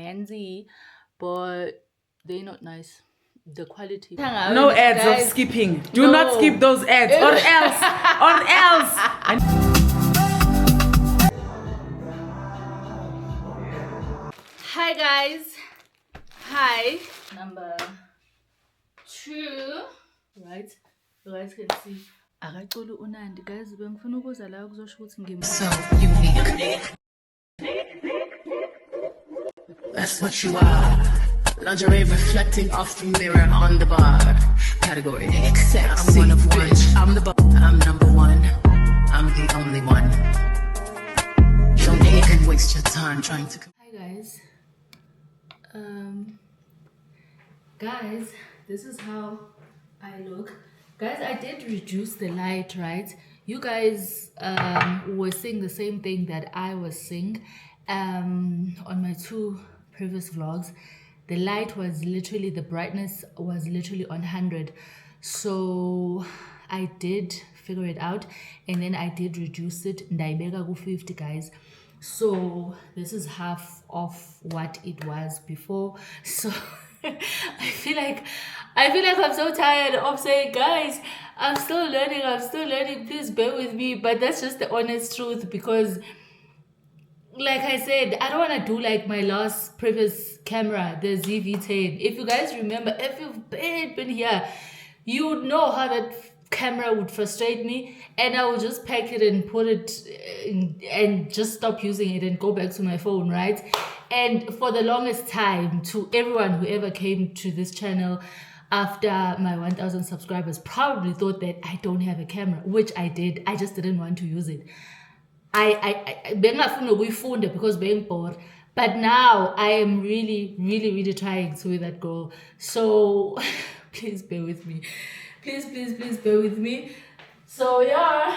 fancy, but they're not nice. The quality. No ads of skipping. Do not skip those ads, or else, or else. Hi guys. Hi. Number 2. Right. You guys can see. Akaculi unandi guys, bengifuna ukuza la kuzosho ukuthi So unique. That's what you are. Lingerie reflecting off the mirror on the bar. Category sexy. I'm one of one. I'm the I'm number one. I'm the only one. Don't even waste your time trying to. Hi guys. Guys, this is how I look. Guys, I did reduce the light, right? You guys were seeing the same thing that I was seeing on my 2 previous vlogs. The light was literally, the brightness was literally on 100. So I did figure it out, and then I did reduce it. Ndaibeka ku 50, guys. So this is half of what it was before. So I feel like I'm so tired of saying, guys, I'm still learning, please bear with me. But that's just the honest truth, because like I said, I don't want to do like my last previous camera, the ZV-10. If you guys remember, if you've been here, you would know how that camera would frustrate me, and I would just pack it and put it in, and just stop using it and go back to my phone, right? And for the longest time, to everyone who ever came to this channel after my 1,000 subscribers probably thought that I don't have a camera, which I did. I just didn't want to use it. I bengafuna ukuyifunda because being bored. But now I am really trying to be that girl. So please bear with me. Please bear with me. So yeah,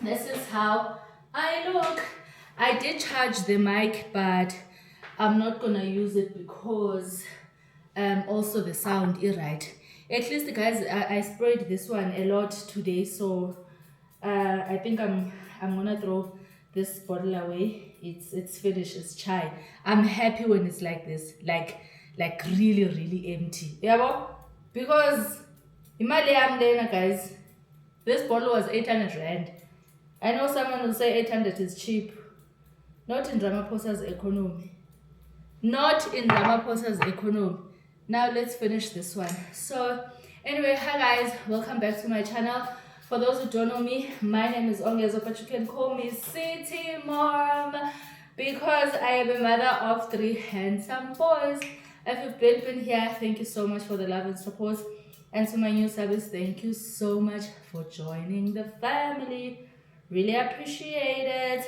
this is how I look. I did charge the mic, but I'm not gonna use it because also the sound is right. At least guys, I sprayed this one a lot today, so I think I'm gonna throw this bottle away. It's finished. It's chai. I'm happy when it's like this, like really empty. Yeah, because imali yami lena, guys, this bottle was 800 rand. I know someone will say 800 is cheap. Not in Ramaphosa's economy. Not in Ramaphosa's economy. Now let's finish this one. So anyway, hi guys, welcome back to my channel. For those who don't know me, my name is Ongezo, but you can call me City Mom because I am a mother of 3 handsome boys. If you've been here, thank you so much for the love and support. And to my new service, thank you so much for joining the family. Really appreciate it.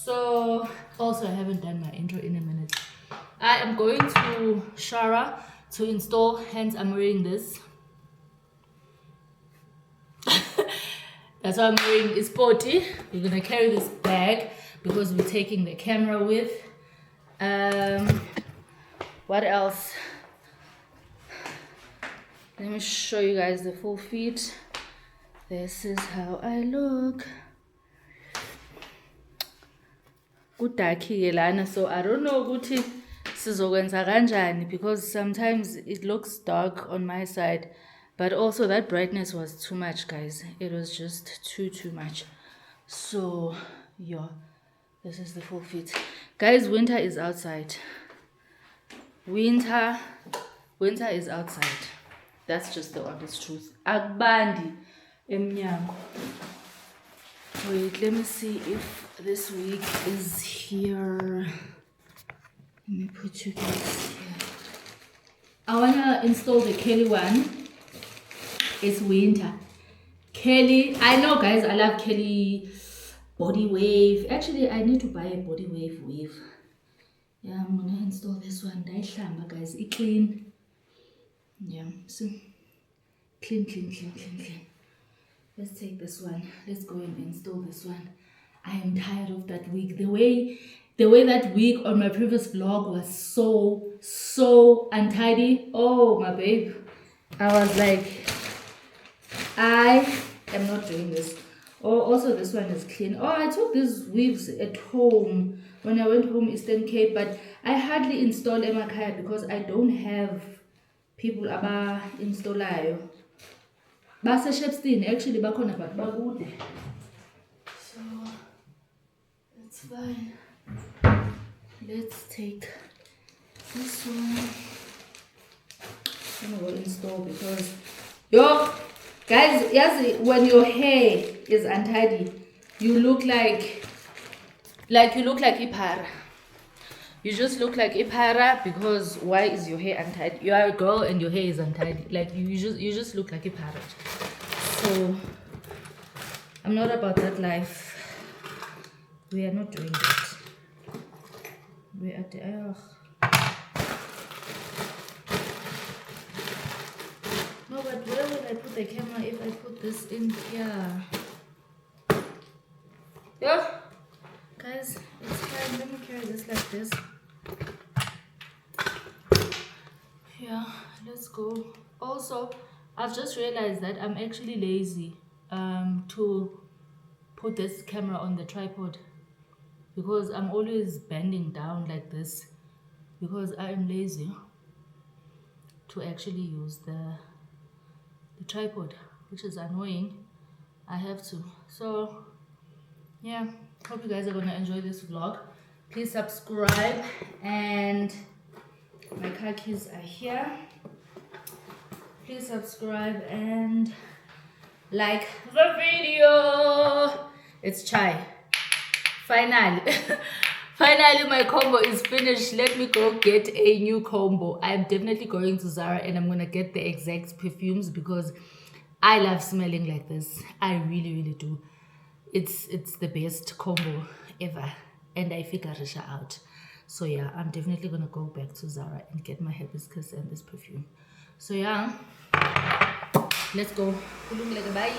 So also, I haven't done my intro in a minute. I am going to Shara to install, hence I'm wearing this. That's why I'm wearing is sporty. We're gonna carry this bag because we're taking the camera with. What else? Let me show you guys the full feet. This is how I look. Kudaki lana, so I don't know ukuthi sizokwenza kanjani because sometimes it looks dark on my side, but also that brightness was too much, guys. It was just too much. So yeah, this is the full fit, guys. Winter is outside. Winter is outside. That's just the honest truth. Akubandi emnyango. Wait, let me see if this wig is here. Let me put you guys here. I wanna install the Kelly one. It's winter. Kelly, I know guys, I love Kelly body wave. Actually, I need to buy a body wave. Yeah, I'm gonna install this one. Daihlamba guys, it clean. Yeah, so clean. Let's take this one. Let's go and install this one. I am tired of that wig. The way that wig on my previous vlog was so untidy. Oh my babe. I was like, I am not doing this. Oh, also this one is clean. Oh, I took these wigs at home when I went home Eastern Cape, but I hardly install emakhaya because I don't have people aba-installayo. Base-Shepstone, actually, bakhona but bakude. So, that's fine. Let's take this one. I'm gonna go install because, yo, guys, yes, when your hair is untidy, you look like you look like Ipara. You just look like Ipara because why is your hair untidy? You are a girl and your hair is untidy. Like you just look like Ipara. So I'm not about that life. We are not doing that. We are the no, but where will I put the camera if I put this in here? Yeah, guys, it's fine. Let me carry this like this. Yeah, let's go. Also, I've just realized that I'm actually lazy to put this camera on the tripod because I'm always bending down like this because I am lazy to actually use the tripod, which is annoying. I have to. So yeah, hope you guys are gonna enjoy this vlog. Please subscribe, and my car keys are here. Please subscribe and like the video. It's chai. Finally. Finally, my combo is finished. Let me go get a new combo. I'm definitely going to Zara and I'm gonna get the exact perfumes because I love smelling like this. I really, really do. It's the best combo ever, and I figure it out. So yeah, I'm definitely gonna go back to Zara and get my hibiscus and this perfume. So yeah, let's go. Bye.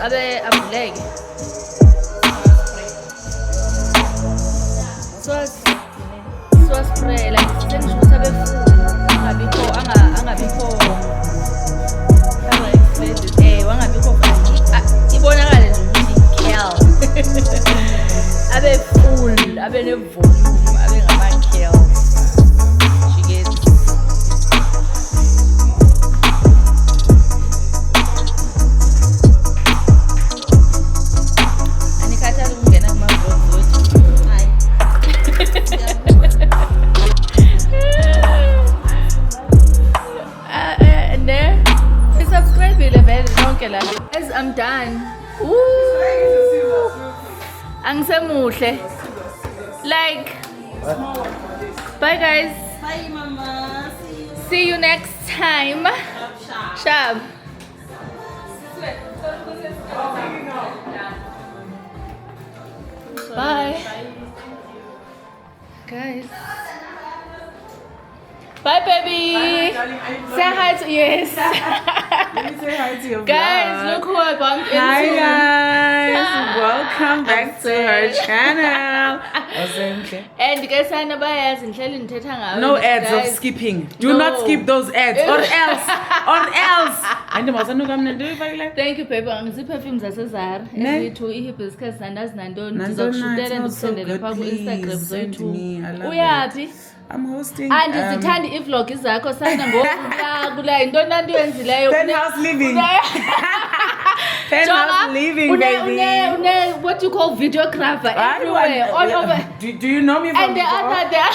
abe avuleke. Spray like sengisho sabe angabikho wangabikho ibonakala nje ukuthi kel abe full abe ne volume abe ngama kel and there Guys, I'm done. Ooh. Angisemuhle. Like, bye guys. Bye, Mama. See you next time. Shab. Bye. Guys. Bye, baby. Say hi to yes. Let me say hi to your Guys, vlog. look who I bumped into. Hi guys, Yeah. welcome back to her channel. And guys, sana bayazi ngihleli ngithetha ngawe. No ads of Guys, skipping. Do No. not skip those ads, or else. Anti masanu kamne do like. Thank you, baby. Ngiziphe perfumes zasezara. Ne? Ezithi i-hibiscus nandazi nantoni. Nantoni, Ndizokushutela it's not so ndikusendele good. phaa ku-Instagram Please, send zoyi-2. me. I love Uyaphi? I'm hosting. Andizithandi ivlog zakho sana ngoku kula yintoni nanto uyenzileyo. Penthouse living. Penthouse living, baby. What you call videographer Why do everywhere, all over. Do you know me from And the before? other day.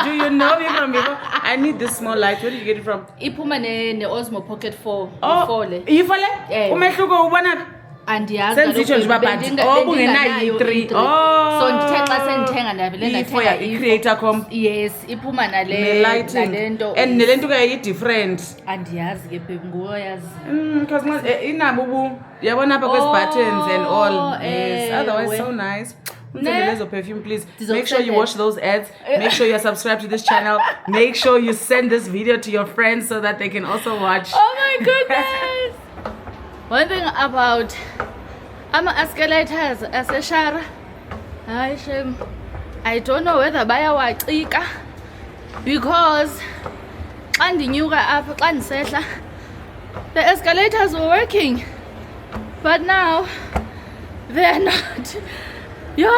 Do you know me from before? I need this small light. Where did you get it from? Iphuma ne-Osmo Pocket 4. Oh, Ifole. ifole? Yeah. Umehluko ubona? Andiyazi Senzitsho nje uba but, bungenayo i-3. Oh. So ndithe xa sendithenga ndavele I4 ya i-creator comp. Yes, iphuma Ne-lighting. nale nto. And nale nto ke yi-different. Andiyazi ke babe, nguwe oyazi. Because inabo ubu yabona apha kwezi buttons and all. Yes, otherwise ewe. so nice. Ne? Lezo perfume, please. Ndizokusendela. Make sure you watch those ads. Make sure you're subscribed to this channel. Make sure you send this video to your friends so that they can also watch. Oh my goodness. One thing about ama-escalators aseshara, hayi shem, I don't know whether bayawacika because xa ndinyuka apha xa ndisehla the escalators were working but now they're not. Yo,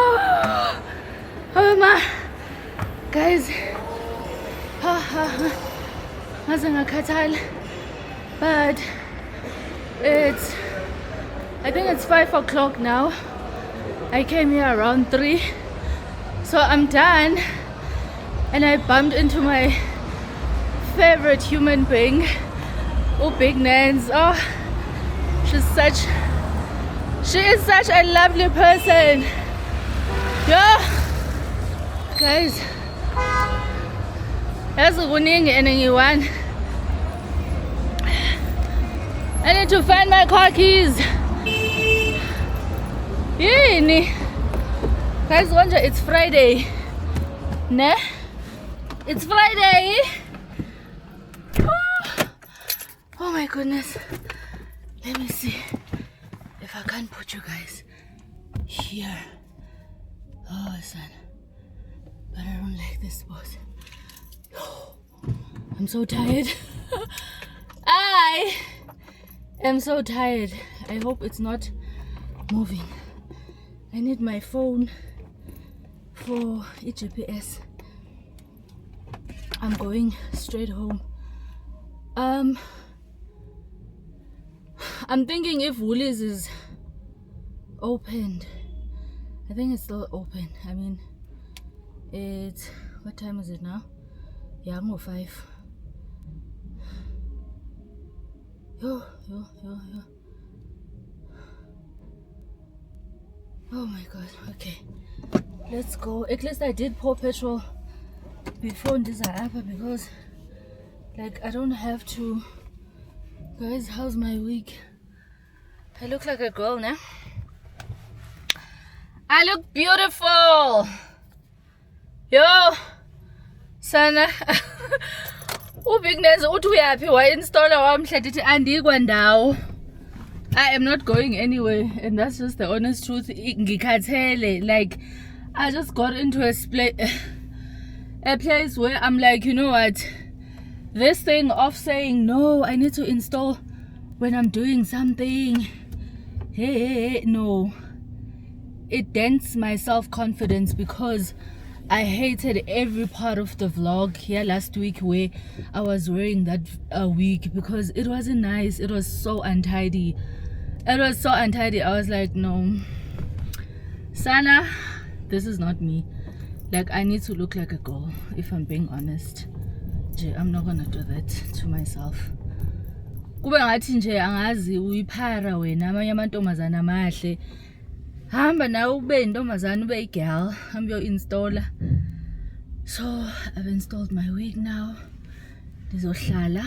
oh my guys, ngaze ngakhathala, but I think it's 5 o'clock now. I came here around 3, so I'm done, and I bumped into my favorite human being, Big Nance. Oh, she is such a lovely person. Yeah, guys, that's kuningi and I need to find my car keys. Yini. Guys, wonder it's Friday. Ne? It's Friday. Oh my goodness. Let me see if I can put you guys here. Oh, son. But I don't like this spot. I'm so tired. I am so tired. I hope it's not moving. I need my phone for GPS. I'm going straight home. I'm thinking if Woolies is opened. I think it's still open. I mean, it's, what time is it now? Yeah, I'm 5. Yo. Oh my god, okay. Let's go. At least I did pour petrol before this happened because like I don't have to. Guys, how's my week? I look like a girl now. I look beautiful. Yo, sana. Big Nance uthi uyaphi wa-installer wamhla ndithi andikwa ndawo. I am not going anywhere, and that's just the honest truth. Ngikhathele, like I just got into a place where I'm like, you know what, this thing of saying no, I need to install when I'm doing something, hey, no, it dents my self-confidence because I hated every part of the vlog here last week where I was wearing that wig because it wasn't nice. It was so untidy. I was like, no, Sana, this is not me. Like, I need to look like a girl, if I'm being honest. I'm not gonna do that to myself. kube ngathi nje angazi uyiphara wena amanye amantombazana amahle hamba nawe ube intombazana ube igirl hamba uyo-installer. So I've installed my wig now. Ndizohlala.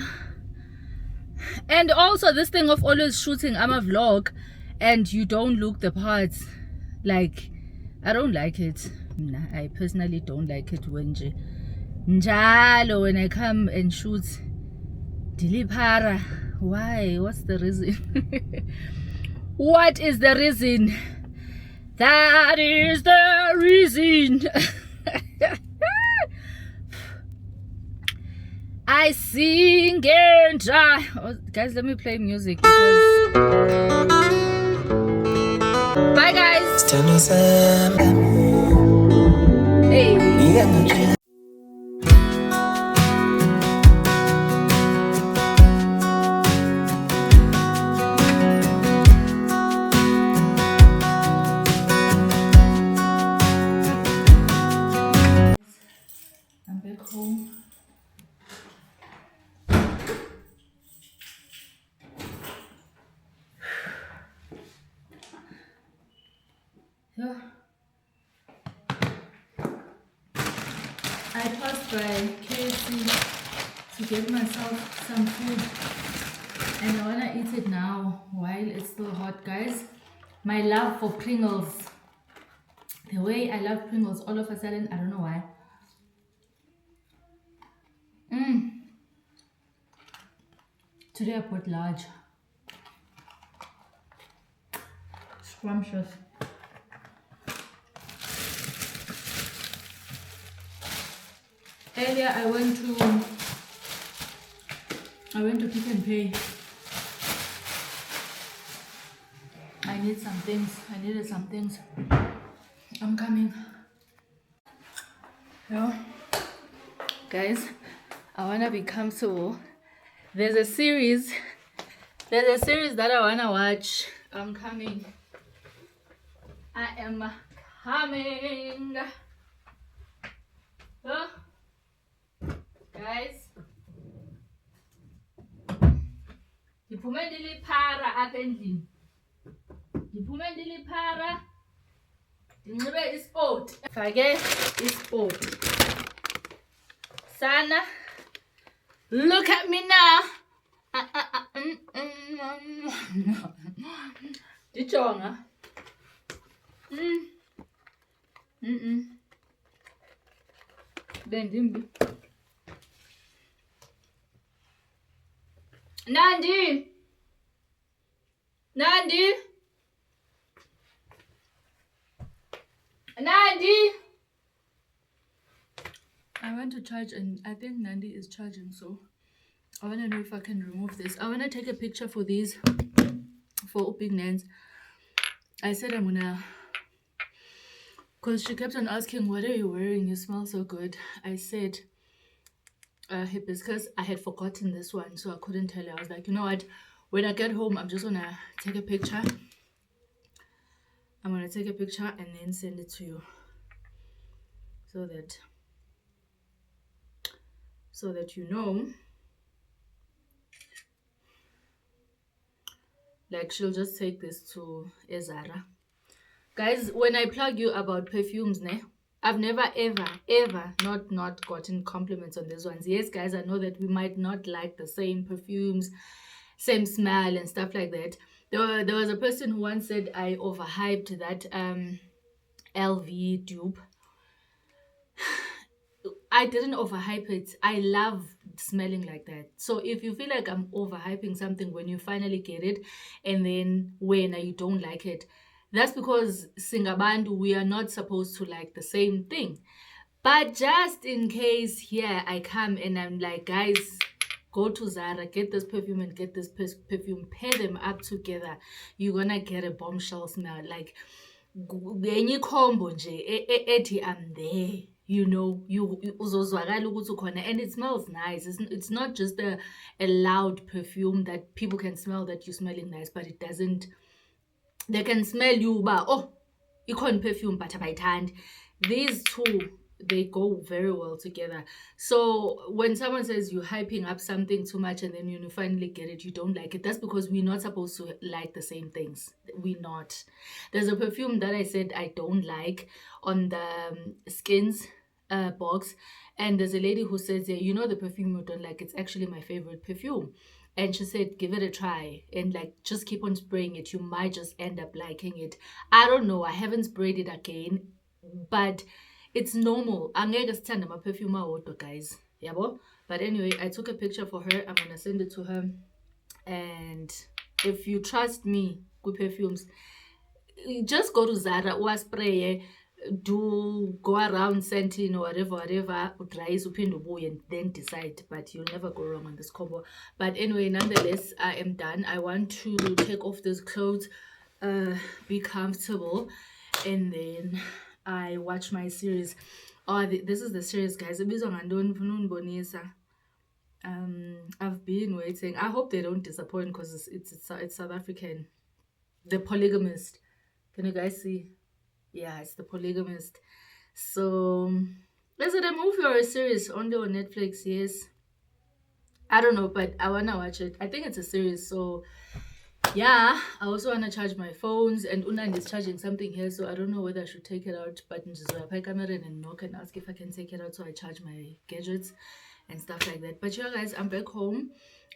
And also this thing of always shooting a vlog and you don't look the parts, like I don't like it. Nah, I personally don't like it when njalo when I come and shoot dilipara. Why? What's the reason? What is the reason? That is the reason. I sing and try. Oh, guys, let me play music because... Bye, guys. Hey. I'm back home. Yeah. I passed by KFC to get myself some food and I wanna eat it now while it's still hot, guys. My love for Pringles, the way I love Pringles, all of a sudden, I don't know why. Today I put large. Scrumptious. Earlier I went to Pick n Pay. I needed some things. I'm coming. Yeah. Guys, I wanna be comfortable. There's a series that I wanna watch. I'm coming. I am coming. Huh? Guys, ngiphume ndiliphara apha endlini. Ngiphume ndiliphara. Ndinxibe isport. Fake isport. Sana, look at me now. Ndijonga. Bendimbi. Nandi. I went to charge and I think Nandi is charging, so I want to know if I can remove this. I want to take a picture for these, for Big Nans. I said I'm gonna, because she kept on asking, what are you wearing? You smell so good. I said, hibiscus. I had forgotten this one, so I couldn't tell you. I was like, you know what? When I get home, I'm just gonna take a picture. I'm gonna take a picture and then send it to you, so that you know. Like, she'll just take this to Ezara. Guys, when I plug you about perfumes, I've never ever not gotten compliments on these ones. Yes, guys, I know that we might not like the same perfumes, same smell and stuff like that. There was a person who once said I overhyped that LV dupe. I didn't overhype it. I love smelling like that. So if you feel like I'm overhyping something when you finally get it and then when you don't like it, that's because Singabandu, we are not supposed to like the same thing. But just in case here I come and I'm like, guys, go to Zara, get this perfume and get this perfume, pair them up together, you're gonna get a bombshell smell. Like any combo nje I'm there. You know, and it smells nice. It's not just a loud perfume that people can smell that you're smelling nice, but it doesn't. They can smell you, but oh, you can't perfume, but I can't. These two, they go very well together. So when someone says you're hyping up something too much and then you finally get it, you don't like it, that's because we're not supposed to like the same things. We're not. There's a perfume that I said I don't like on the Skins box, and there's a lady who says, yeah, you know the perfume you don't like, it's actually my favorite perfume. And she said, give it a try and like just keep on spraying it. You might just end up liking it. I don't know. I haven't sprayed it again, but it's normal. Angeke sithande ama-perfume awodwa, guys. Yabo? But anyway, I took a picture for her. I'm gonna send it to her. And if you trust me with perfumes, just go to Zara or spray, do go around scenting or whatever, try and then decide. But you'll never go wrong on this combo. But anyway, nonetheless, I am done. I want to take off these clothes, be comfortable, and then I watch my series. Oh, this is the series, guys. I've been waiting. I hope they don't disappoint because it's South African. The Polygamist. Can you guys see? Yeah, it's The Polygamist. So, is it a movie or a series? Only on Netflix, yes. I don't know, but I want to watch it. I think it's a series, so yeah. I also want to charge my phones, and Unand is charging something here, so I don't know whether I should take it out, but just pay camera and knock and ask if I can take it out so I charge my gadgets and stuff like that. But yeah, guys, I'm back home.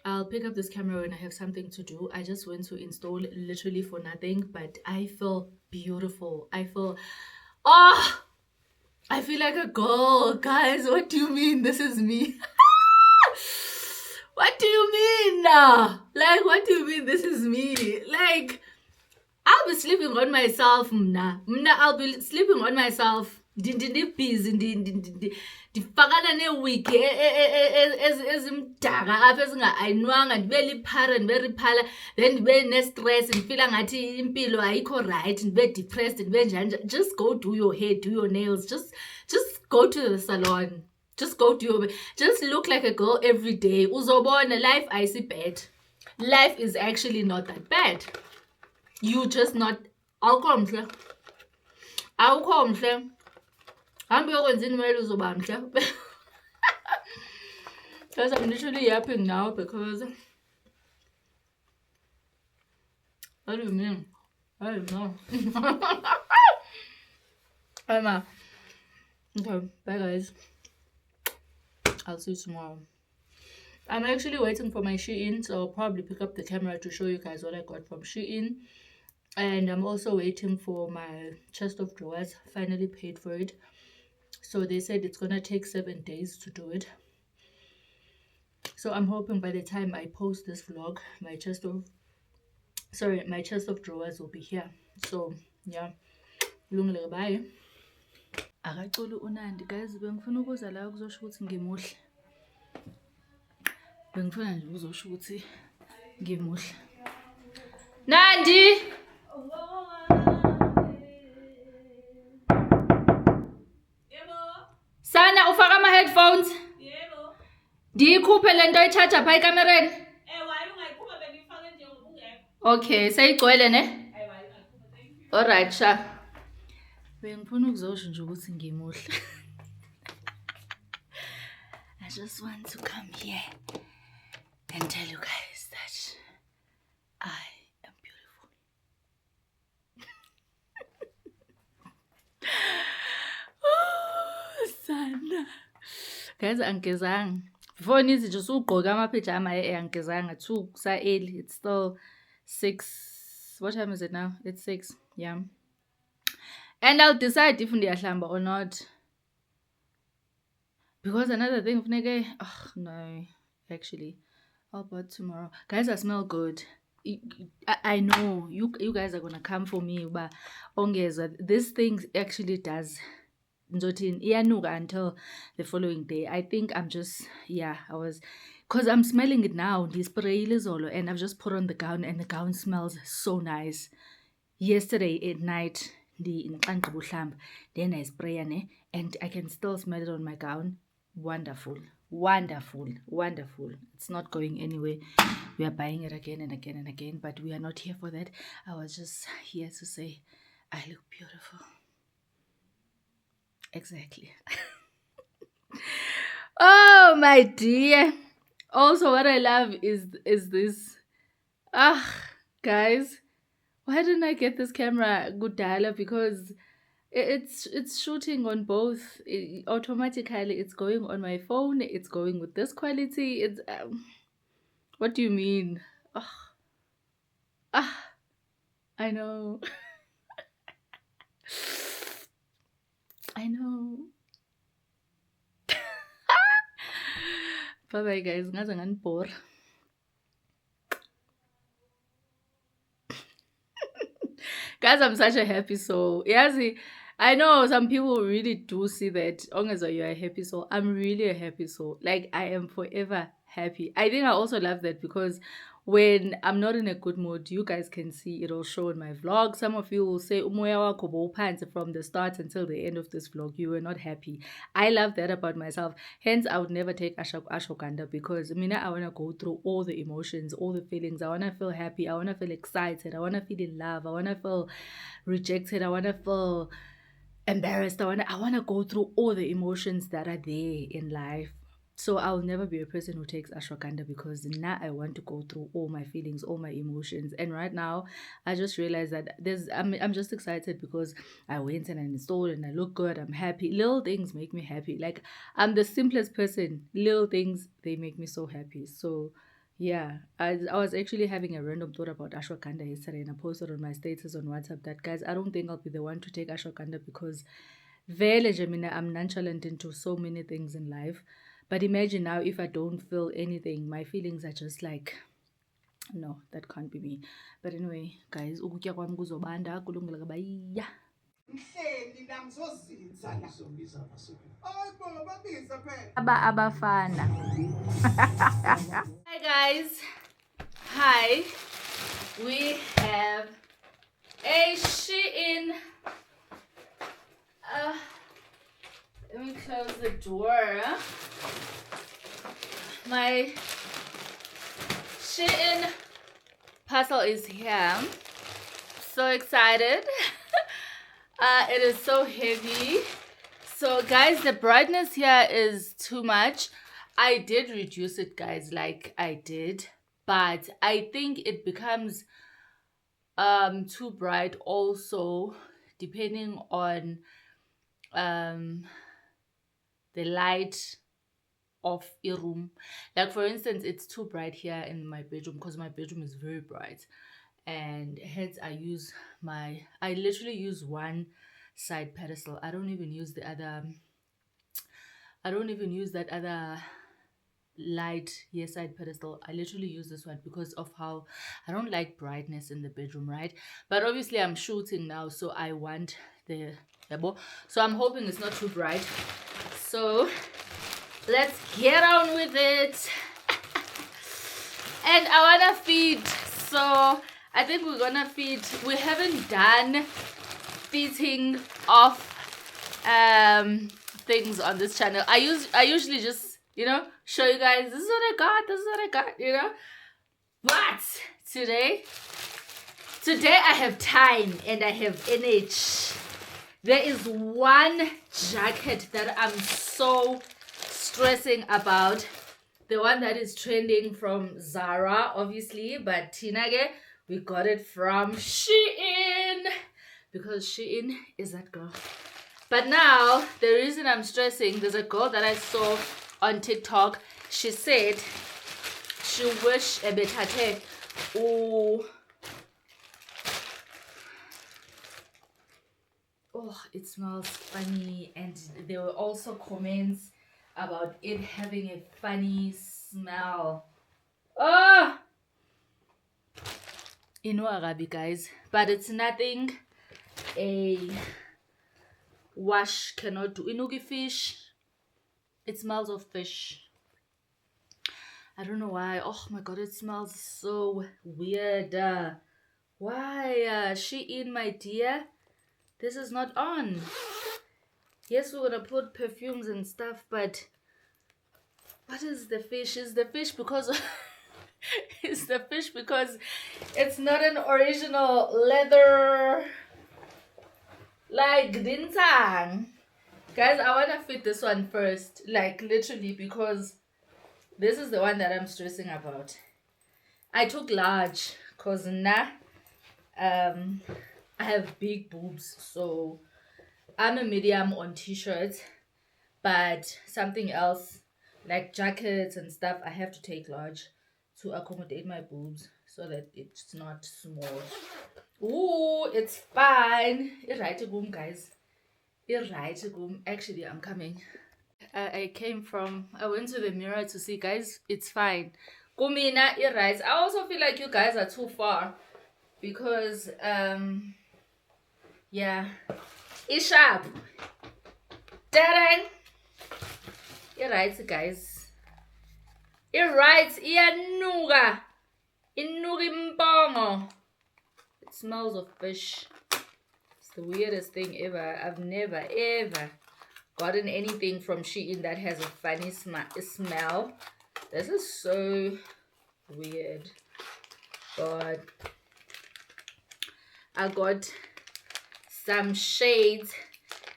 I'll pick up this camera when I have something to do. I just went to install literally for nothing, but I feel beautiful. I feel like a girl, guys. What do you mean this is me? What do you mean? Like, what do you mean this is me? Like, I'll be sleeping on myself, mna. I'll be sleeping on myself. Busy. Ndifakana neewiki ezimdaka apha ezinga-ayinwanga, ndibe liphara, ndibe riphala, then ndibe nestress, ndifila ngathi impilo ayikho right, ndibe depressed, ndibe njani. Just go do your hair, do your nails, just go to the salon, just look like a girl every day. Uzobona life ayisi bad. Life is actually not that bad. You just not awukho mhle. Hambi uyokwenza imali uzoba mhle. Guys, I'm literally yapping now because what do you mean? I don't know. Emma. Okay, bye guys. I'll see you tomorrow. I'm actually waiting for my Shein, so I'll probably pick up the camera to show you guys what I got from Shein. And I'm also waiting for my chest of drawers. Finally paid for it. So they said it's gonna take 7 days to do it. So I'm hoping by the time I post this vlog, my chest of drawers will be here. So yeah, lungile, bye. Akaculi uNandi, guys. Bengifuna ukuza la ukuzosho ukuthi ngimuhle. Bengifuna nje ukuzosho ukuthi ngimuhle. Nandi! Sana, ufaka ama-headphones? Yebo. Ndiyikhuphe le nto itshaja phaa ekamereni? Hayi ungayikhupha, bengiyifake nje ngoba ungekho. Okay, seyigcwele ne? Hayi ungayikhupha, thank you. Alright, sha. Bengifuna ukuzosho nje ukuthi ngimuhle. I just want to come here and tell you guys that I am beautiful. Sana. Guys, angigezanga. Before nithi nje usugqoka amapijama angigezanga. 2 sa-early. It's still 6. What time is it now? It's 6. Yeah. And I'll decide if ndiyahlamba or not. Because another thing, no, actually, how about tomorrow? Guys, I smell good. I know you guys are gonna come for me, but this thing actually does iyanuka until the following day. I think I'm just, because I'm smelling it now, and I've just put on the gown and the gown smells so nice. Yesterday at night, then I spray and I can still smell it on my gown. Wonderful. It's not going anywhere. We are buying it again and again and again, but we are not here for that. I was just here to say I look beautiful. Exactly. Oh my dear. Also, what I love is this. Guys, why didn't I get this camera good dialer? Because it's shooting on both. Automatically, it's going on my phone. It's going with this quality. It's what do you mean? I know. I know. Bye bye, guys. Ngaze nganibhora. Guys, I'm such a happy soul. Yes, I know some people really do see that. Ongezwa, you're a happy soul. I'm really a happy soul. Like, I am forever happy. I think I also love that because when I'm not in a good mood, you guys can see it'll show in my vlog. Some of you will say, "Umoya wakho bowuphansi from the start until the end of this vlog. You were not happy." I love that about myself. Hence, I would never take ashwagandha because I want to go through all the emotions, all the feelings. I want to feel happy. I want to feel excited. I want to feel in love. I want to feel rejected. I want to feel embarrassed. I want to go through all the emotions that are there in life. So I'll never be a person who takes ashwagandha because now I want to go through all my feelings, all my emotions. And right now, I just realized that I'm just excited because I went and I installed and I look good. I'm happy. Little things make me happy. Like, I'm the simplest person. Little things, they make me so happy. So yeah, I was actually having a random thought about ashwagandha yesterday and I posted on my status on WhatsApp that, guys, I don't think I'll be the one to take ashwagandha because I'm nonchalant into so many things in life. But imagine now if I don't feel anything, my feelings are just like, no, that can't be me. But anyway, guys, ukutya kwami kuzobanda kulungile kabaya. Abafana. Hi guys. Hi. We have a Shein. Let me close the door. My Shein parcel is here. So excited. It is so heavy. So guys, the brightness here is too much. I did reduce it, guys, like I did. But I think it becomes too bright also depending on the light of a room. Like, for instance, it's too bright here in my bedroom because my bedroom is very bright, and hence I literally use one side pedestal. I don't even use that other light side pedestal. I literally use this one because of how I don't like brightness in the bedroom, right? But obviously I'm shooting now, so I want the so I'm hoping it's not too bright. So let's get on with it. And I wanna feed, so I think we're gonna feed. We haven't done feeding off things on this channel. I usually just, show you guys, this is what I got, But today I have time and I have energy. There is one jacket that I'm so stressing about. The one that is trending from Zara, obviously, but Tinage, we got it from Shein because Shein is that girl. But now, the reason I'm stressing, there's a girl that I saw on TikTok. She said she wish a betate. Oh, it smells funny. And there were also comments about it having a funny smell. Oh! Arabic, guys. But it's nothing a wash cannot do. Inugi fish. It smells of fish. I don't know why. Oh my god, it smells so weird. Why? Shein, my dear. This is not on. Yes, we're gonna put perfumes and stuff, but what is the fish? Is the fish because is the fish because it's not an original leather like Dinsang? Guys, I want to fit this one first, like literally, because this is the one that I'm stressing about. I took large because now I have big boobs, so I'm a medium on t-shirts, but something else like jackets and stuff, I have to take large to accommodate my boobs so that it's not small. Ooh, it's fine. It's right to go, guys. It's right to go. Actually, I'm coming. I went to the mirror to see, guys, it's fine. Kumina, it's right. I also feel like you guys are too far because, yeah, it's sharp. Darren, it's right, guys. It's right. Iyanuga. Inuga imbongo. It smells of fish. It's the weirdest thing ever. I've never ever gotten anything from Shein that has a funny smell. This is so weird. But I got some shades.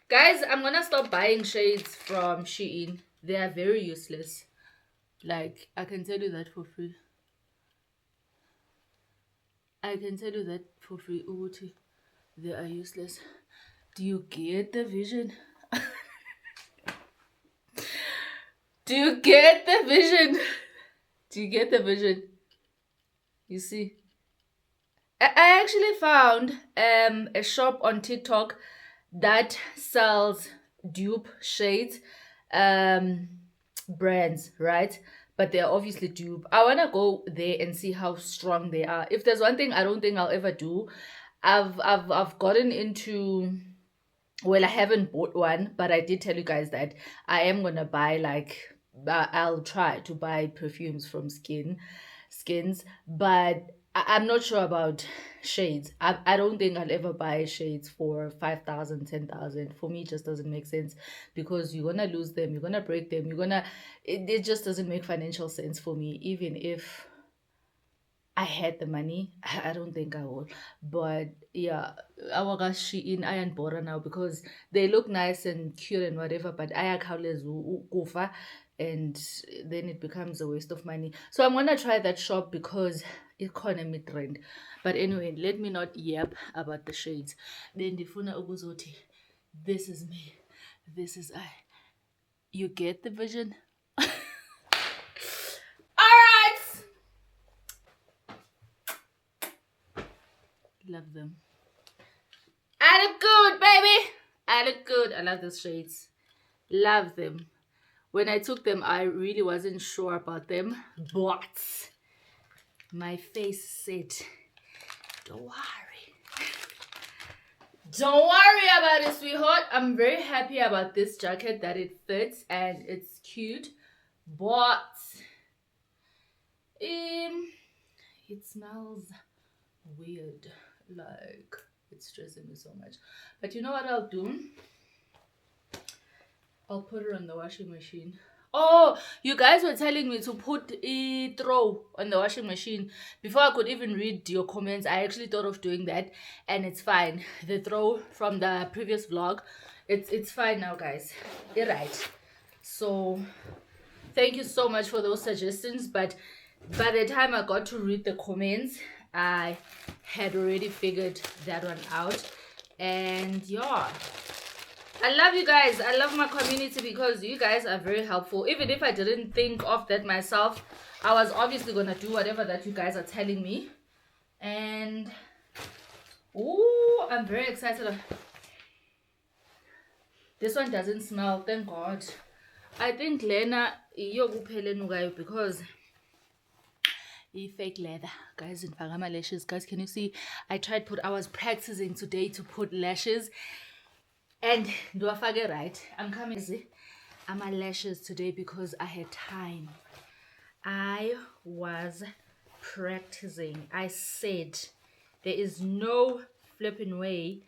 Guys, I'm gonna stop buying shades from Shein. They are very useless. Like, I can tell you that for free. I can tell you that for free. Uti, they are useless. Do you get the vision? Do you get the vision? Do you get the vision? You see? I actually found a shop on TikTok that sells dupe shades brands, right? But they're obviously dupe. I want to go there and see how strong they are. If there's one thing I don't think I'll ever do, I've gotten into, well, I haven't bought one, but I did tell you guys that I am gonna buy, like, I'll try to buy perfumes from skins, but I'm not sure about shades. I don't think I'll ever buy shades for 5,000, 10,000. For me, it just doesn't make sense because you're gonna lose them, you're gonna break them, it just doesn't make financial sense for me. Even if I had the money, I don't think I would. But yeah, our Shein Iron Bora now because they look nice and cute and whatever, but ayakhawuleza kufa, and then it becomes a waste of money. So I'm gonna try that shop because economy trend. But anyway, let me not yap about the shades. Then ndifuna ukuzothi, this is me, this is I. You get the vision? Love them. I look good, baby. I look good. I love those shades. Love them. When I took them, I really wasn't sure about them, but my face said, don't worry. Don't worry about it, sweetheart. I'm very happy about this jacket, that it fits and it's cute, but it smells weird. Like, it's stressing me so much. But you know what I'll do? I'll put it on the washing machine. Oh, you guys were telling me to put a throw on the washing machine. Before I could even read your comments, I actually thought of doing that, and it's fine. The throw from the previous vlog, it's fine now, guys. You're right. So thank you so much for those suggestions, but by the time I got to read the comments, I had already figured that one out. And yeah, I love you guys. I love my community because you guys are very helpful. Even if I didn't think of that myself, I was obviously gonna do whatever that you guys are telling me. And ooh, I'm very excited. This one doesn't smell, thank God. I think Lena because fake leather, guys. In Fagama lashes, guys, can you see? I was practicing today to put lashes, and do I forget right? I'm coming. I'm my lashes today because I had time. I was practicing. I said there is no flipping way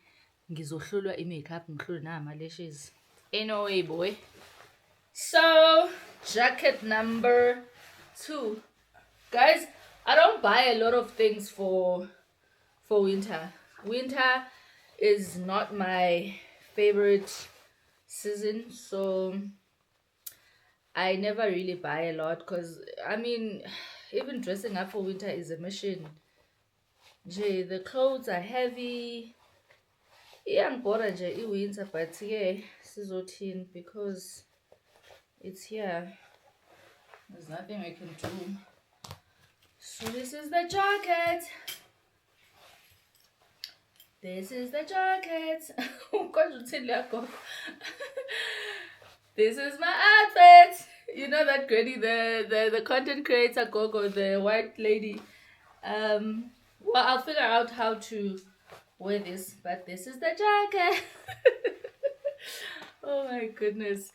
ngizohlulwa makeup ngihlule na my lashes. Ain't no way, boy. So jacket number 2, guys. I don't buy a lot of things for winter. Winter is not my favorite season, so I never really buy a lot because I mean, even dressing up for winter is a mission. Nje, the clothes are heavy. Iyangibhora nje i-winter, but yeah, sizothini because it's here. There's nothing I can do. So this is the jacket. This is the jacket. This is my outfit. You know that Granny, the content creator Gogo, the white lady. Well, I'll figure out how to wear this, but this is the jacket. Oh my goodness.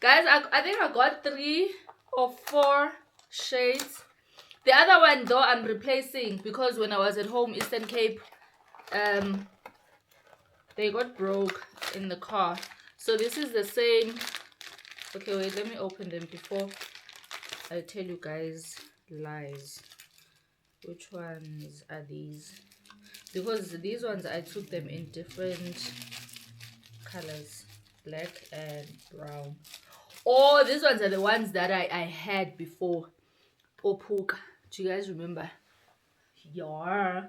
Guys, I think I got 3 or 4 shades. The other one though I'm replacing because when I was at home, Eastern Cape, they got broke in the car. So this is the same. Okay, wait, let me open them before I tell you guys lies. Which ones are these? Because these ones I took them in different colors, black and brown. Oh, these ones are the ones that I had before. Opuka. Do you guys remember? Yeah.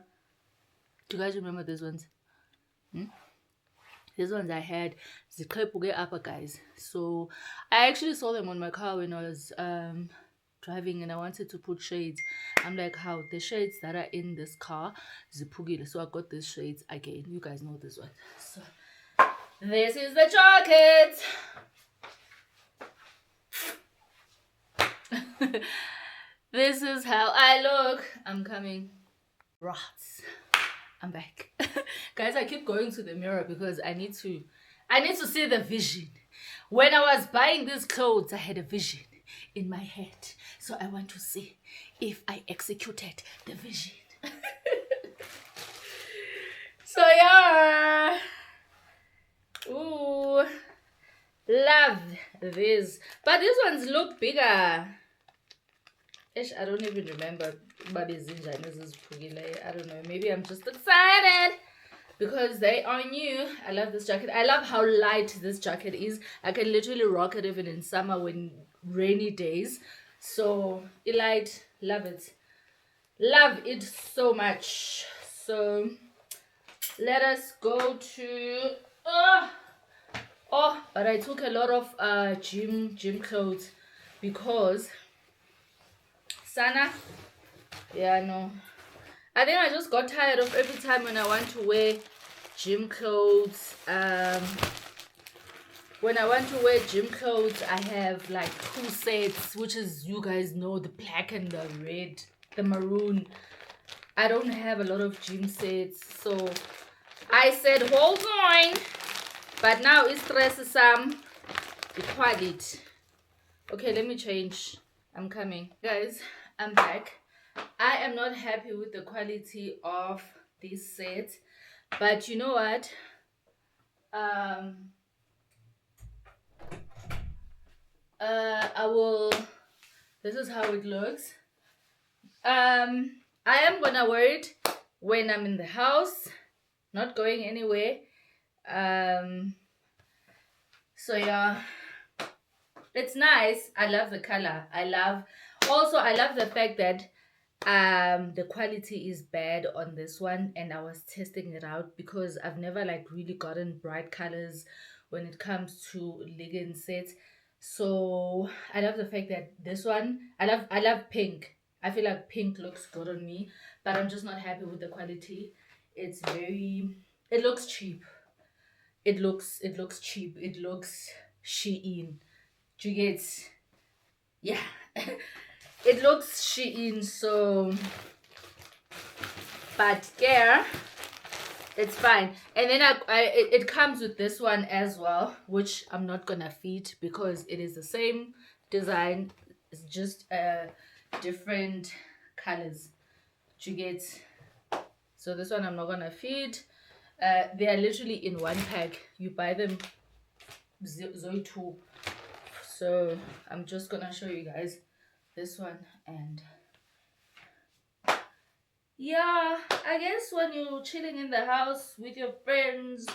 Do you guys remember these ones? These ones I had Zikrepuge upper, guys. So I actually saw them on my car when I was driving, and I wanted to put shades. I'm like, how the shades that are in this car Zipugile. So I got these shades again. You guys know this one. So this is the jacket. This is how I look. I'm coming. Rats. I'm back. Guys, I keep going to the mirror because I need to see the vision. When I was buying these clothes, I had a vision in my head. So I want to see if I executed the vision. So yeah. Ooh. Love this. But these ones look bigger. I don't even remember. I don't know. Maybe I'm just excited because they are new. I love this jacket. I love how light this jacket is. I can literally rock it even in summer when rainy days. So light. Love it. Love it so much. So let us go to but I took a lot of gym clothes because Sana, yeah, no, I think I just got tired of every time when I want to wear gym clothes. When I want to wear gym clothes, I have like 2 sets, which is, you guys know, the black and the red, the maroon. I don't have a lot of gym sets, so I said hold on. But now it stresses some equality. Okay, let me change. I'm coming. Guys, I'm back. I am not happy with the quality of this set. But you know what? I will... This is how it looks. I am gonna wear it when I'm in the house. Not going anywhere. So yeah, it's nice. I love the color. I love the fact that the quality is bad on this one, and I was testing it out because I've never like really gotten bright colors when it comes to legging sets. So I love the fact that this one, I love pink. I feel like pink looks good on me, but I'm just not happy with the quality. It looks cheap. It looks cheap. It looks Shein. Do you get? Yeah. It looks Shein, so, but yeah, it's fine. And then it comes with this one as well, which I'm not gonna fit because it is the same design. It's just different colors. Do you get? So this one I'm not gonna fit. They are literally in one pack. You buy them Zoe 2. So I'm just gonna show you guys this one, and yeah, I guess when you're chilling in the house with your friends,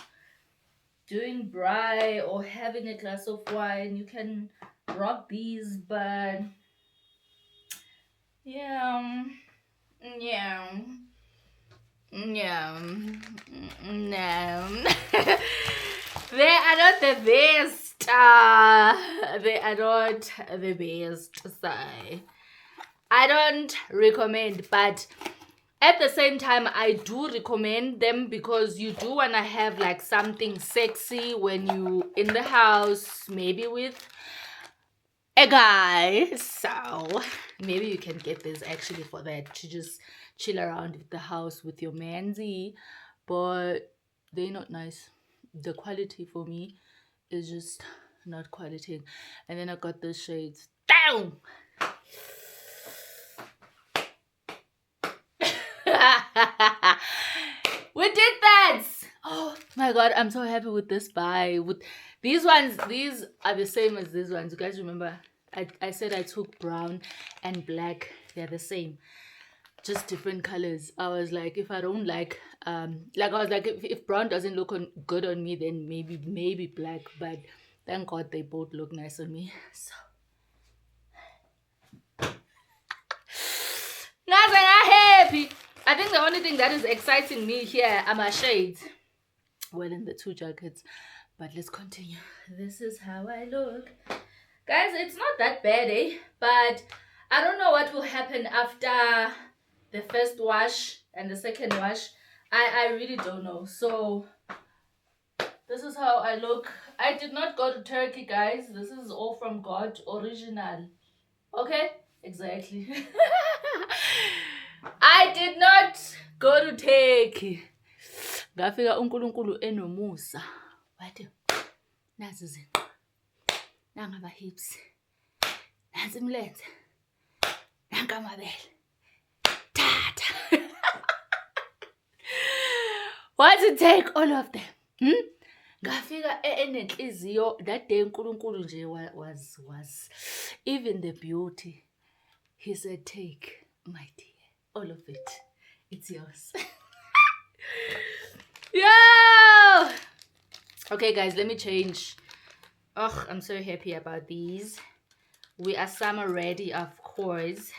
doing braai or having a glass of wine, you can rock these, but yeah, yeah, yeah, no. They are not the best. They are not the best. So I don't recommend, but at the same time, I do recommend them because you do want to have like something sexy when you in the house, maybe with a guy. So maybe you can get this actually for that, to just chill around with the house with your manzy, but they're not nice. The quality for me is just not quality. And then I got the shades. Down. We did that. Oh my god, I'm so happy with this buy. With these ones, these are the same as these ones. You guys remember I said I took brown and black. They're the same, just different colors. I was like, if I don't like I was like, if brown doesn't look good on me, then maybe black. But thank god they both look nice on me. So nothing, I'm happy. I think the only thing that is exciting me here are my shades. Well, in the two jackets. But let's continue. This is how I look. Guys, it's not that bad, eh? But I don't know what will happen after the first wash and the second wash. I really don't know. So this is how I look. I did not go to Turkey, guys. This is all from God, original. Okay? Exactly. I did not go to Turkey. Ngafika uNkulunkulu enomusa. Wathi nazi izinto. Nanga ama hips. Nansi imlenze. Nanga amabele. Tata. What to take all of them? Ngafika enenhliziyo. That day uNkulunkulu nje was even the beauty. He said, take, my dear, all of it. It's yours. Yo! Okay, guys, let me change. Oh, I'm so happy about these. We are summer ready, of course.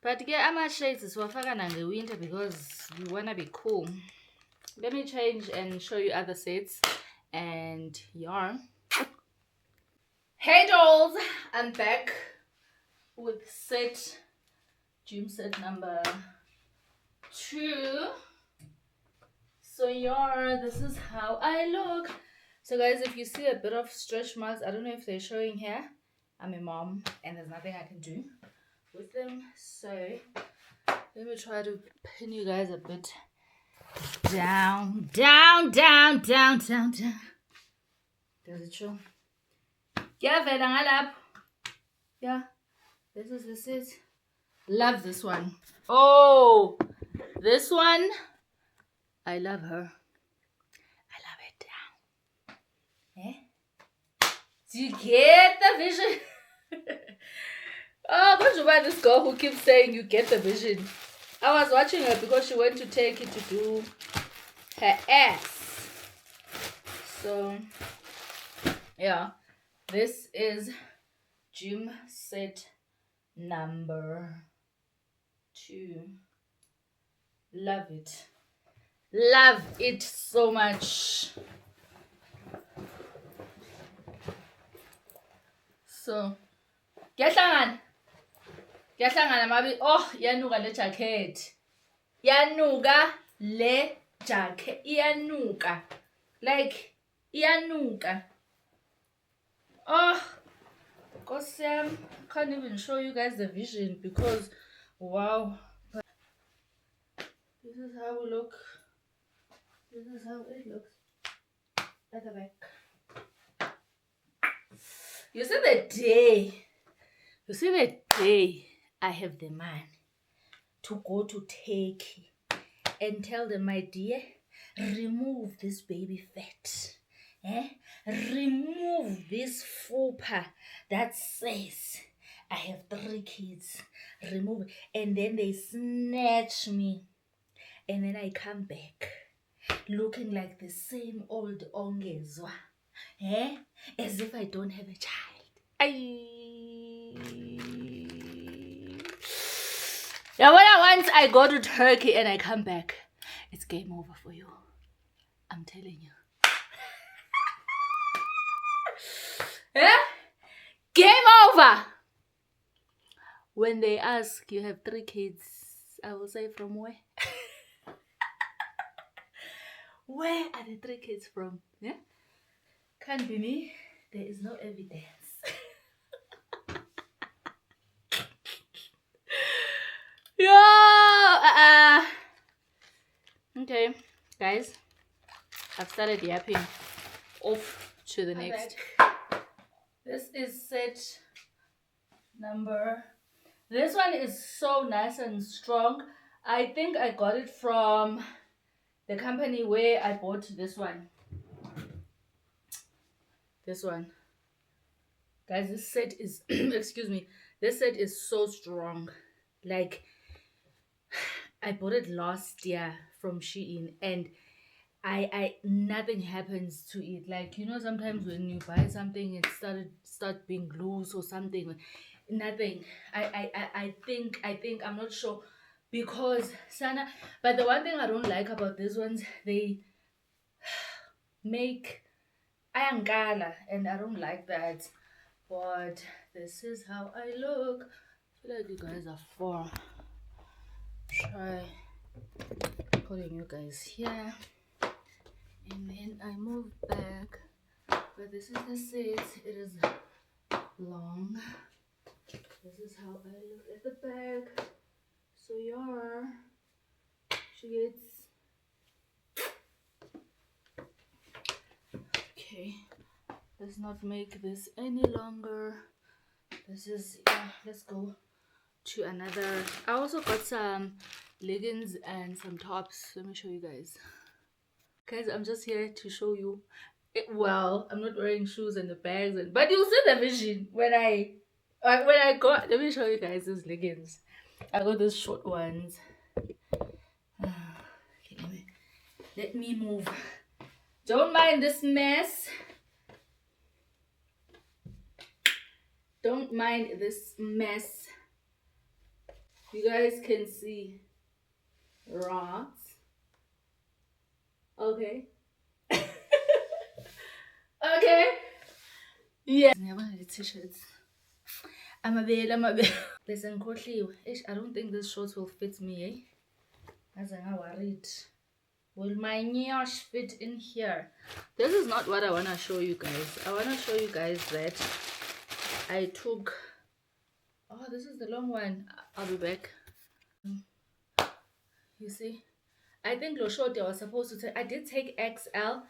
But yeah, ama shades is wafaka nange winter because we wanna be cool. Let me change and show you other sets and yarn. Hey dolls, I'm back with gym set number 2. So yarn, this is how I look. So guys, if you see a bit of stretch marks, I don't know if they're showing here. I'm a mom and there's nothing I can do with them. So let me try to pin you guys a bit down. Does it show? Yeah, yeah, this is the set. Love this one. Oh, this one, I love her. I love it down. Eh? Do you get the vision? Oh, don't you mind this girl who keeps saying you get the vision? I was watching her because she went to take it to do her ass. So, yeah, this is gym set number 2. Love it. Love it so much. So, Yahlangana mabi. Oh, yanuka le jacket. Yanuka le jacket. Yanuka. Like, yanuka. Oh, because I can't even show you guys the vision because, wow. But this is how we look. This is how it looks at the back. You see the day I have the man to go to Turkey and tell them, my dear, remove this baby fat. Remove this fupa that says I have 3 kids. Remove it. And then they snatch me. And then I come back. looking like the same old ongezwa, as if I don't have a child. Yeah, once I go to Turkey and I come back, it's game over for you. I'm telling you. Game over. When they ask, you have 3 kids, I will say, from where? Where are the 3 kids from? Yeah? Can't be me. There is no evidence. Yeah. Okay, guys. I've started yapping. Off to the next. This is set number. This one is so nice and strong. I think I got it from the company where I bought this one. This one. Guys, this set is, excuse me, this set is so strong. Like, I bought it last year from Shein and I nothing happens to it. Like, you know, sometimes when you buy something it start being loose or something, nothing. I think I'm not sure because Sana, but the one thing I don't like about these ones, they make ayangala and I don't like that. But this is how I look. I feel like you guys are far. Try putting you guys here. And then I move back. But this is the set. It is long. This is how I look at the back. So she gets okay. Let's not make this any longer. This is let's go to another. I also got some leggings and some tops. Let me show you guys. Guys, I'm just here to show you. Well, I'm not wearing shoes and the bags, but you'll see the vision when I got. Let me show you guys these leggings. I got those short ones. Okay, let me move. Don't mind this mess. Don't mind this mess. You guys can see. Right. Okay. Okay. Yeah. Never had t-shirts. I'm a bit. Listen, I don't think this shorts will fit me, As I'm worried. Will my nyash fit in here? This is not what I want to show you guys. I want to show you guys that I took... Oh, this is the long one. I'll be back. You see? I think lo short I was supposed to take... I did take XL,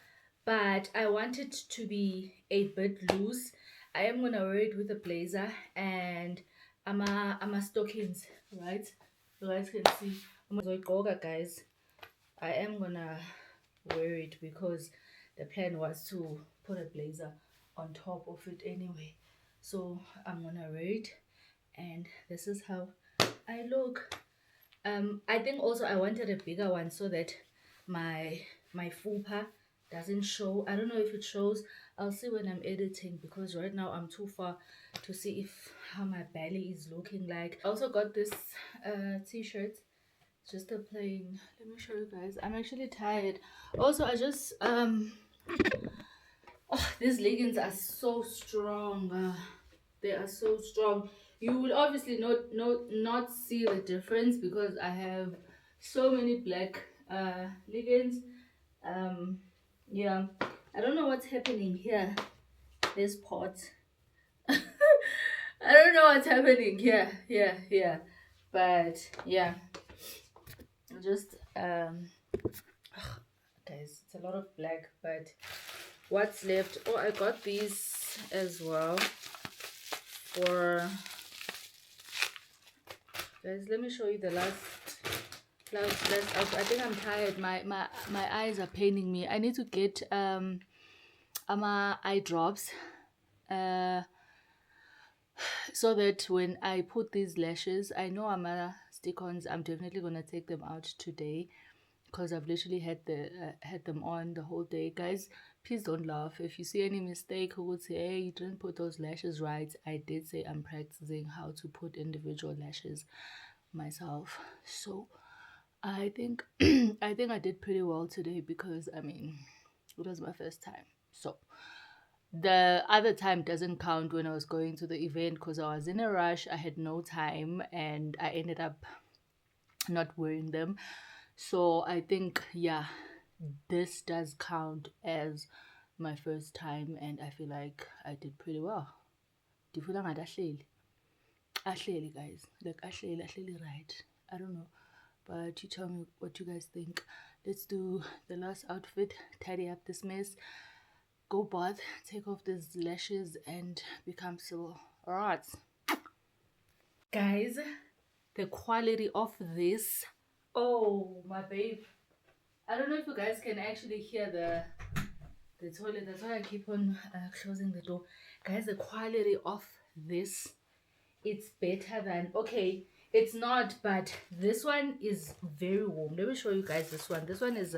but I want it to be a bit loose. I am going to wear it with a blazer and I'm a stockings, right? You guys can see. Guys, I am going to wear it because the plan was to put a blazer on top of it anyway. So I'm going to wear it and this is how I look. I think also I wanted a bigger one so that my fupa doesn't show. I don't know if it shows. I'll see when I'm editing because right now I'm too far to see how my belly is looking like. I also got this t-shirt, just a plain. Let me show you guys. I'm actually tired. Also, I just these leggings are so strong. They are so strong. You will obviously not see the difference because I have so many black leggings. Yeah, I don't know what's happening here. This pot. I don't know what's happening here. But yeah, just guys, it's a lot of black. But what's left? Oh, I got these as well. For guys, let me show you the last I think I'm tired. My eyes are paining me. I need to get eye drops so that when I put these lashes, I know I'm stick-ons, I'm definitely gonna take them out today because I've literally had them on the whole day. Guys, please don't laugh. If you see any mistake, who would say, hey, you didn't put those lashes right. I did say I'm practicing how to put individual lashes myself. So I think I think I did pretty well today because I mean it was my first time. So the other time doesn't count when I was going to the event because I was in a rush, I had no time, and I ended up not wearing them. So I think, yeah, this does count as my first time, and I feel like I did pretty well. Ndifuna ngathi ahleli. Ahleli, guys. Like, ahleli right. I don't know. But you tell me what you guys think. Let's do the last outfit, tidy up this mess, go bath, take off these lashes, and become civil. Alright. Guys, the quality of this. Oh, my babe. I don't know if you guys can actually hear the toilet. That's why I keep on closing the door. Guys, the quality of this, it's better than, okay, it's not, but this one is very warm. Let me show you guys this one. This one is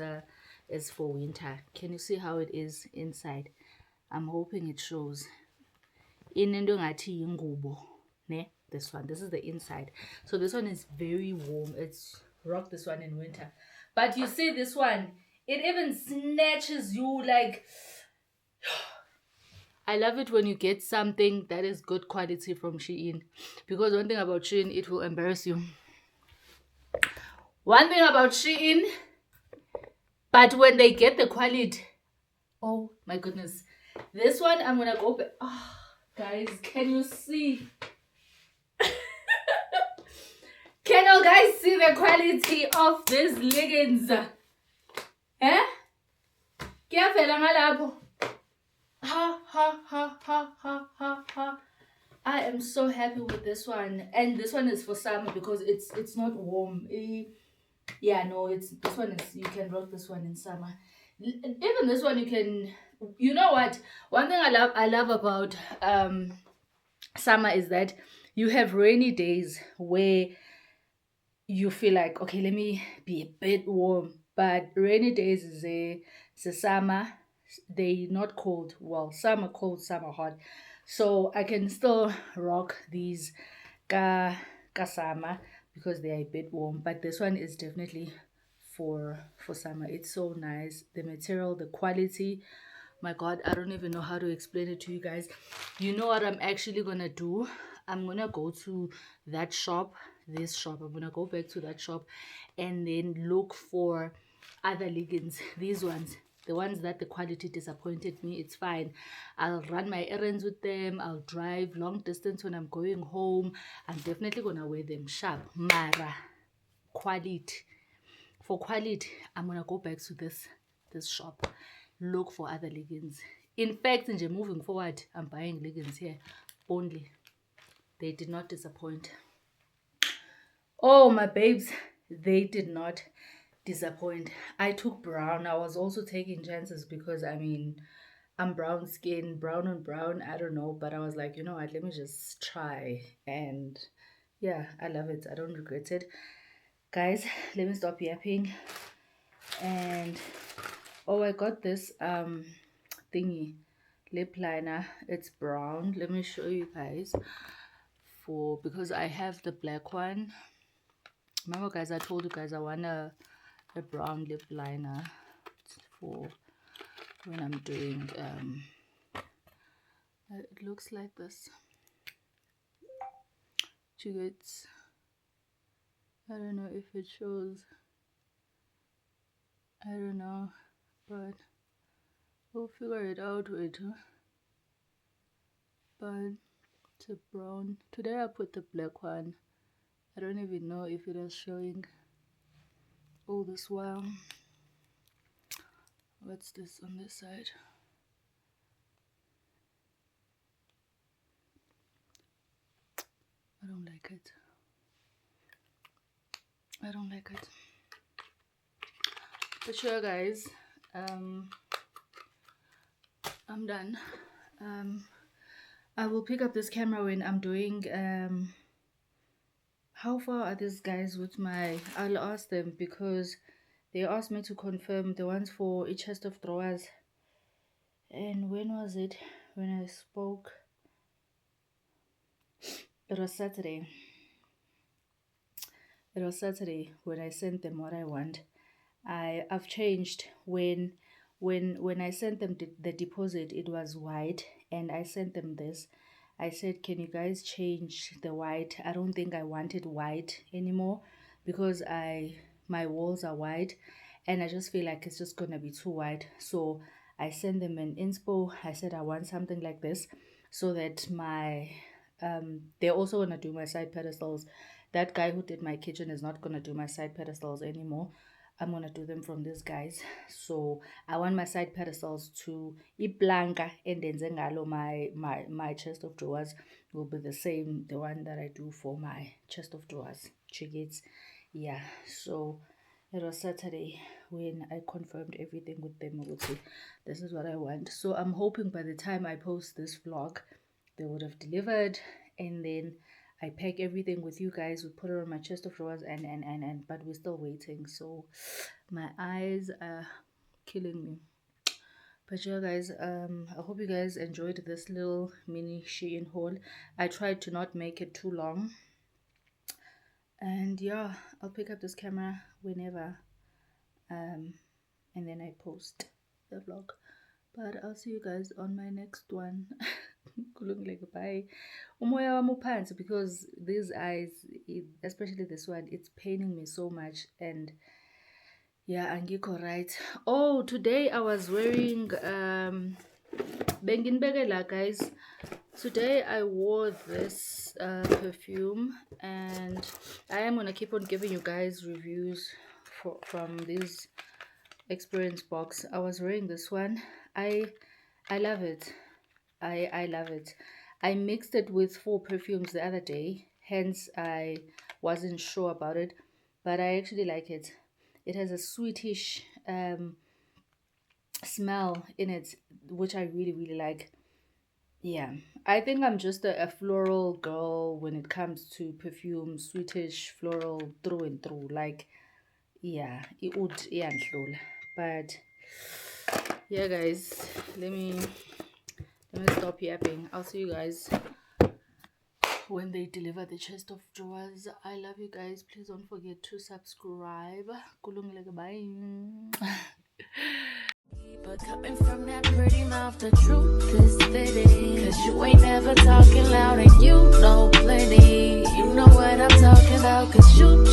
for winter. Can you see how it is inside? I'm hoping it shows. Inento ngathi yingubo, ne? This one. This is the inside. So this one is very warm. It's rock this one in winter. But you see this one, it even snatches you like. I love it when you get something that is good quality from Shein. Because one thing about Shein, it will embarrass you. One thing about Shein, but when they get the quality, oh my goodness. This one, I'm gonna go back. Oh, guys, can you see? Can you guys see the quality of these leggings? Eh? Kuyavela ngalapho. Ha ha ha ha ha ha ha. I am so happy with this one, and this one is for summer because it's not warm. Yeah, no, this one is, you can rock this one in summer. Even this one you can. You know what? One thing I love about summer is that you have rainy days where you feel like, okay, let me be a bit warm. But rainy days is a summer. They not cold. Well, some are cold, some are hot. So I can still rock these summer because they are a bit warm. But this one is definitely for summer. It's so nice. The material, the quality. My God, I don't even know how to explain it to you guys. You know what I'm actually gonna do? I'm gonna go to that shop, this shop. I'm gonna go back to that shop and then look for other leggings. These ones, the ones that the quality disappointed me, it's fine. I'll run my errands with them. I'll drive long distance when I'm going home. I'm definitely gonna wear them sharp. Mara, quality. For quality, I'm gonna go back to this shop, look for other leggings. In fact, moving forward, I'm buying leggings here only. They did not disappoint. Oh, my babes, they did not disappoint. I took brown. I was also taking chances because, I mean, I'm brown skin, brown on brown, I don't know. But I was like, you know what, let me just try. And yeah, I love it. I don't regret it. Guys, let me stop yapping. And oh, I got this thingy, lip liner. It's brown. Let me show you guys. Because I have the black one. Remember, guys, I told you guys I want a brown lip liner for when I'm doing it looks like this. I don't know if it shows. I don't know, but we'll figure it out later. But it's a brown. Today I put the black one. I don't even know if it is showing all this while. What's this on this side? I don't like it. I don't like it. But sure, guys, I'm done. I will pick up this camera when I'm doing how far are these guys with my, I'll ask them because They asked me to confirm the ones for each chest of drawers. And when was it? When I spoke? It was Saturday. It was Saturday when I sent them what I want. I've changed. When I sent them the deposit, it was white, and I sent them this. I said, can you guys change the white? I don't think I wanted white anymore because my walls are white, and I just feel like it's just gonna be too white. So I sent them an inspo. I said I want something like this, so that my they're also gonna do my side pedestals. That guy who did my kitchen is not gonna do my side pedestals anymore. I'm gonna do them from these guys. So I want my side pedestals to iblanka, and then zengalo my chest of drawers will be the same, the one that I do for my chest of drawers. Chickets. Yeah. So it was Saturday when I confirmed everything with them. Okay, this is what I want. So I'm hoping by the time I post this vlog, they would have delivered, and then I pack everything with you guys. We put it on my chest of drawers, and but we're still waiting. So my eyes are killing me. But yeah, guys, I hope you guys enjoyed this little mini Shein haul. I tried to not make it too long. And yeah, I'll pick up this camera whenever and then I post the vlog. But I'll see you guys on my next one. Bye. Umoya wami uphansi because these eyes, especially this one, it's paining me so much. And yeah, angikho right. Oh, today I was wearing benginbekela, guys. Today I wore this perfume, and I am gonna keep on giving you guys reviews from this experience box. I was wearing this one. I love it. I love it. I mixed it with 4 perfumes the other day, hence I wasn't sure about it, but I actually like it. It has a sweetish smell in it, which I really like. Yeah, I think I'm just a floral girl when it comes to perfume, sweetish, floral, through and through. Like, yeah, it would, yeah, but yeah, guys, let me stop yapping. I'll see you guys when they deliver the chest of drawers. I love you guys. Please don't forget to subscribe. Bye. But coming from that pretty mouth, the truth is fitting. Cause you ain't never talking loud and you know plenty. You know what I'm talking about, cause you